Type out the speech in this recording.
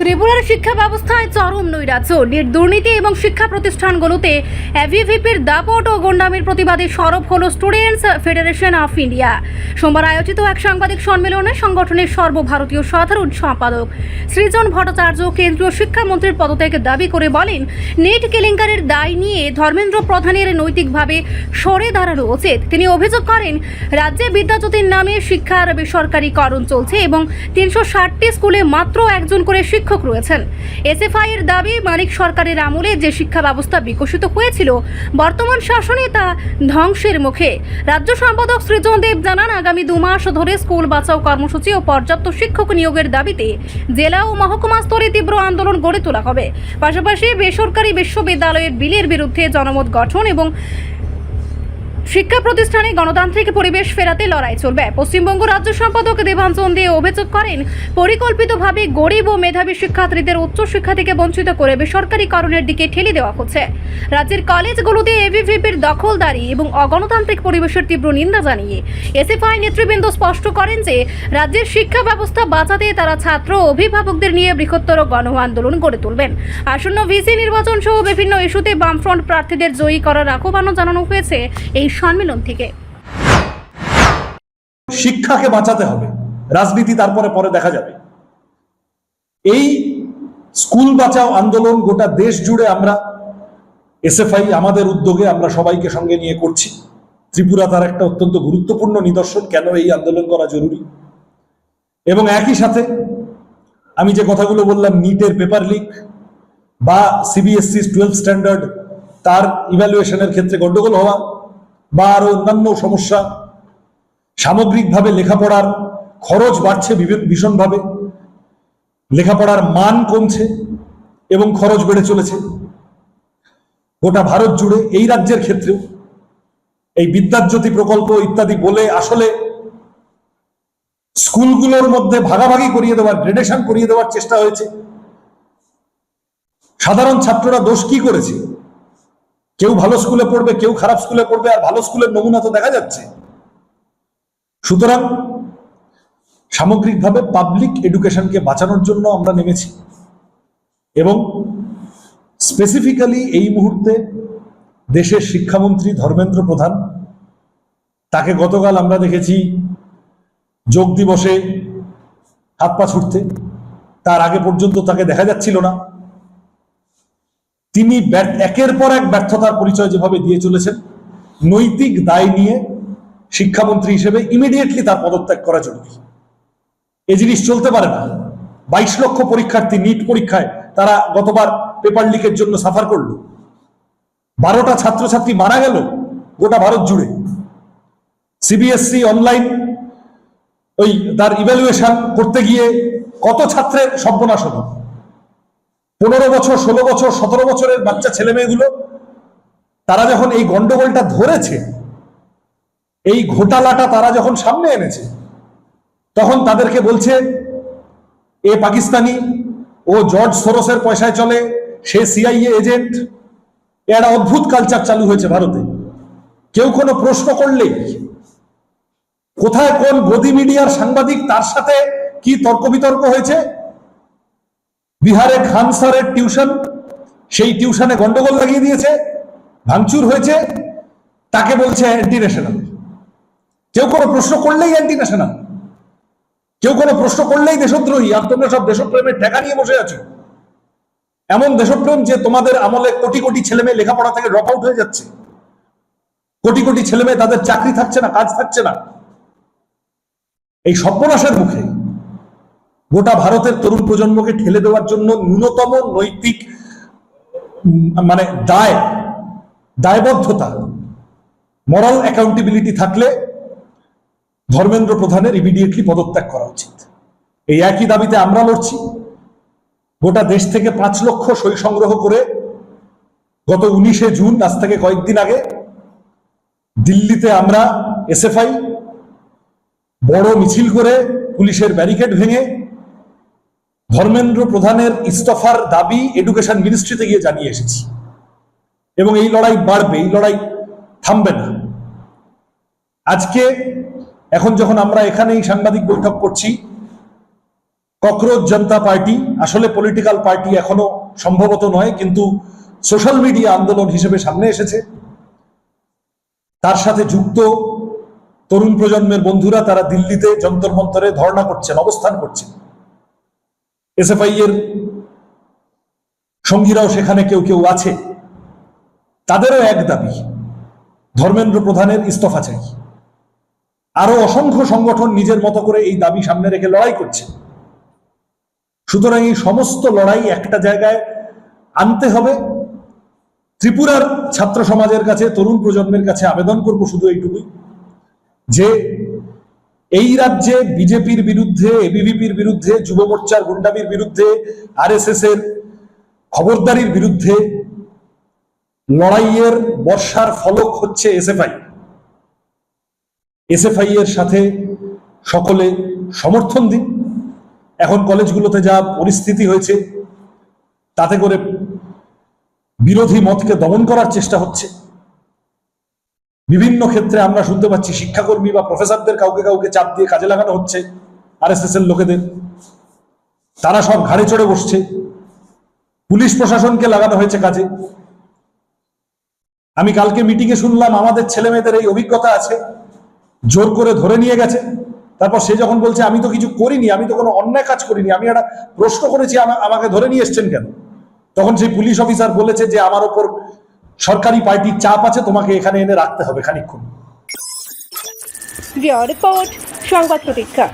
ত্রিপুরার শিক্ষা ব্যবস্থায় চরম নৈরাজ্য, দুর্নীতি এবং শিক্ষা প্রতিষ্ঠানগুলোতে এভিভিপির দাপট ও গন্ডামির প্রতিবাদে সরব হল স্টুডেন্টস ফেডারেশন অফ ইন্ডিয়া। সোমবার আয়োজিত এক সাংবাদিক সম্মেলনে সংগঠনের সর্বভারতীয় সাধারণ সম্পাদক সৃজন ভট্টাচার্য কেন্দ্রীয় শিক্ষামন্ত্রীর পদত্যাগ দাবি করে বলেন, নেট কেলেঙ্কারির দায় নিয়ে ধর্মেন্দ্র প্রধানের নৈতিকভাবে সরে দাঁড়ানো উচিত। তিনি অভিযোগ করেন, রাজ্যে বিদ্যাজ্যোতির নামে শিক্ষার বেসরকারীকরণ চলছে এবং 360টি স্কুলে মাত্র একজন করে শিক্ষক রয়েছেন। এসএফআই এর দাবি, মানিক সরকারের আমলে যে শিক্ষা ব্যবস্থা বিকশিত হয়েছিল বর্তমান শাসনে তা ধ্বংসের মুখে। রাজ্য সম্পাদক সৃজন দেব জানান, আগামী 2 মাস ধরে স্কুল বাঁচাও কর্মসূচি ও পর্যাপ্ত শিক্ষক নিয়োগের দাবিতে জেলা ও মহকুমা স্তরে তীব্র আন্দোলন গড়ে তোলা হবে। পাশাপাশি বেসরকারি বিশ্ববিদ্যালয়ের বিলের বিরুদ্ধে জনমত গঠন এবং শিক্ষা প্রতিষ্ঠানে গণতান্ত্রিক পরিবেশ ফেরাতে লড়াই চলবে। পশ্চিমবঙ্গ রাজ্য সম্পাদক দেবাঞ্জন দে অভিযোগ করেন, পরিকল্পিতভাবে গরিব ও মেধাবী শিক্ষার্থীদের উচ্চশিক্ষা থেকে বঞ্চিত করে বেসরকারীকরণের দিকে ঠেলে দেওয়া হচ্ছে। রাজ্যের কলেজগুলোতে এভিভিপির দখলদারি এবং অগণতান্ত্রিক পরিবেশের তীব্র নিন্দা জানিয়ে এসএফআই নেতৃবৃন্দ স্পষ্ট করেন যে রাজ্যের শিক্ষা ব্যবস্থা বাঁচাতে তারা ছাত্র ও অভিভাবকদের নিয়ে বৃহত্তর গণ আন্দোলন গড়ে তুলবেন। আসন্ন ভিসি নির্বাচন সহ বিভিন্ন ইস্যুতে বামফ্রন্ট প্রার্থীদের জয়ী করার আহ্বানও জানানো হয়েছে এই সম্মেলন থেকে। শিক্ষাকে বাঁচাতে হবে, রাজনীতি তারপরে পরে দেখা যাবে। এই স্কুল বাঁচাও আন্দোলন গোটা দেশ জুড়ে আমরা এসএফআই আমাদের উদ্যোগে আমরা সবাইকে সঙ্গে নিয়ে করছি। ত্রিপুরা তার একটা অত্যন্ত গুরুত্বপূর্ণ নিদর্শন কেন এই আন্দোলন করা জরুরি। এবং একই সাথে আমি যে কথাগুলো বললাম, নিটের পেপার লিক বা সিবিএসসি 12 স্ট্যান্ডার্ড তার ইভ্যালুয়েশনের ক্ষেত্রে গন্ডগোল হওয়া বা আরো অন্যান্য সমস্যা, সামগ্রিকভাবে লেখাপড়ার খরচ বাড়ছে ভীষণভাবে, লেখাপড়ার মান কমছে এবং খরচ বেড়ে চলেছে গোটা ভারত জুড়ে। এই রাজ্যের ক্ষেত্রেও এই বিদ্যাজ্যোতি প্রকল্প ইত্যাদি বলে আসলে স্কুলগুলোর মধ্যে ভাগাভাগি করিয়ে দেওয়ার, গ্রেডেশন করিয়ে দেওয়ার চেষ্টা হয়েছে। সাধারণ ছাত্ররা দোষ কি করেছে? কেউ ভালো স্কুলে পড়বে, কেউ খারাপ স্কুলে পড়বে, আর ভালো স্কুলের নমুনা তো দেখা যাচ্ছে। সুতরাং সামগ্রিকভাবে পাবলিক এডুকেশনকে বাঁচানোর জন্য আমরা নেমেছি এবং স্পেসিফিক্যালি এই মুহূর্তে দেশের শিক্ষামন্ত্রী ধর্মেন্দ্র প্রধান, তাকে গতকাল আমরা দেখেছি যোগ দিবসে হাত পা ছুটতে, তার আগে পর্যন্ত তাকে দেখা যাচ্ছিল না। তিনি একের পর এক ব্যর্থতার পরিচয় যেভাবে দিয়ে চলেছেন, নৈতিক দায় নিয়ে শিক্ষামন্ত্রী হিসেবে ইমিডিয়েটলি তার পদত্যাগ করা জরুরি। এ জিনিস চলতে পারে না। 22 লক্ষ পরীক্ষার্থী নিট পরীক্ষায় তারা গতবার পেপার লিকের জন্য সাফার করলো। 12টা ছাত্রছাত্রী মারা গেল গোটা ভারত জুড়ে। সিবিএসসি অনলাইন ওই তার ইভ্যালুয়েশন করতে গিয়ে কত ছাত্রের সর্বনাশ হলো। 15 বছর, 16 বছর, 17 বছরের বাচ্চা ছেলে মেয়েগুলো তারা যখন এই গন্ডগোলটা ধরেছে, এই ঘোটালাটা তারা যখন সামনে এনেছে, তখন তাদেরকে বলছে এ পাকিস্তানি, ও জর্জ সোরসের পয়সায় চলে, সে সিআইএ এজেন্ট। একটা অদ্ভুত কালচার চালু হয়েছে ভারতে। কেউ কোনো প্রশ্ন করলেই কোথায় কোন গদি মিডিয়ার সাংবাদিক তার সাথে কি তর্ক বিতর্ক হয়েছে, বিহারে খান স্যারের টিউশন, সেই টিউশনে গন্ডগোল লাগিয়ে দিয়েছে, ভাঙচুর হয়েছে, তাকে বলছে অ্যান্টি ন্যাশনাল। কেউ কোনো প্রশ্ন করলেই অ্যান্টি ন্যাশনাল, কেউ কোনো প্রশ্ন করলেই দেশদ্রোহী। আর তোমরা সব দেশপ্রেমের ঠেকা নিয়ে বসে আছো। এমন দেশপ্রেম যে তোমাদের আমলে কোটি কোটি ছেলে মেয়ে লেখাপড়া থেকে ড্রপ আউট হয়ে যাচ্ছে, কোটি কোটি ছেলে মেয়ে তাদের চাকরি থাকছে না, কাজ থাকছে না। এই সর্বনাশের মুখে গোটা ভারতের তরুণ প্রজন্মকে ঠেলে দেওয়ার জন্য ন্যূনতম নৈতিক দায়বদ্ধতা, মরাল অ্যাকাউন্টেবিলিটি থাকলে ধর্মেন্দ্র প্রধানের ইমিডিয়েটলি পদত্যাগ করা উচিত। এই একই দাবিতে আমরা লড়ছি। গোটা দেশ থেকে 5 লক্ষ সই সংগ্রহ করে গত 19শে জুন, আজ থেকে কয়েকদিন আগে, দিল্লিতে আমরা এসএফআই বড় মিছিল করে পুলিশের ব্যারিকেড ভেঙে ধর্মেন্দ্র প্রধানের ইস্তফার দাবি এডুকেশন মিনিস্ট্রিতে গিয়ে জানিয়ে এসেছি। এবং এই লড়াই বাড়বে, এই লড়াই থামবে না। আজকে এখন যখন আমরা এখানেই সাংবাদিক বৈঠক করছি, ককরোচ জনতা পার্টি আসলে পলিটিক্যাল পার্টি এখনো সম্ভবত নয়, কিন্তু সোশ্যাল মিডিয়া আন্দোলন হিসেবে সামনে এসেছে। তার সাথে যুক্ত তরুণ প্রজন্মের বন্ধুরা তারা দিল্লিতে যন্তর মন্তরে ধর্ণা করছেন, অবস্থান করছেন। এসএফআই এর সঙ্গীরাও সেখানে কেউ কেউ আছে। তাদেরও এক দাবি, ধর্মেন্দ্র প্রধানের ইস্তফা চাই। আরো অসংখ্য সংগঠন নিজের মতো করে এই দাবি সামনে রেখে লড়াই করছে। সুতরাং এই সমস্ত লড়াই একটা জায়গায় আনতে হবে। ত্রিপুরার ছাত্র সমাজের কাছে, তরুণ প্রজন্মের কাছে আবেদন করব শুধু এইটুকুই, যে এই রাজ্যে বিজেপির বিরুদ্ধে, এবিভিপির বিরুদ্ধে, যুব মোর্চার গুন্ডামির বিরুদ্ধে, আরএসএস এর খবরদারির বিরুদ্ধে লড়াইয়ের বর্ষার ফলক হচ্ছে এসএফআই। এসএফআই এর সাথে সকলে সমর্থন দিন। এখন কলেজগুলোতে যা পরিস্থিতি হয়েছে, তাতে করে বিরোধী মতকে দমন করার চেষ্টা হচ্ছে। বিভিন্ন ক্ষেত্রে আমরা শুনতে পাচ্ছি শিক্ষাকর্মী বা প্রফেসরদের কাউকে কাউকে চাপ দিয়ে কাজে লাগানো হচ্ছে আরএসএস এর লোকেদের। তারা সব ঘাড়ে চড়ে বসছে। পুলিশ প্রশাসনকে লাগানো হয়েছে কাজে। আমি কালকে মিটিংয়ে শুনলাম আমাদের ছেলে মেয়েদের এই অভিজ্ঞতা আছে, জোর করে ধরে নিয়ে গেছে। তারপর সে যখন বলছে আমি তো কিছু করিনি, আমি তো কোনো অন্যায় কাজ করিনি, আমি একটা প্রশ্ন করেছি, আমাকে ধরে নিয়ে এসছেন কেন? তখন সেই পুলিশ অফিসার বলেছে যে আমার ওপর সরকারি পার্টির চাপ আছে, তোমাকে এখানে এনে রাখতে হবে খানিকক্ষণ। রিপোর্ট সংবাদ প্রতীক্ষা।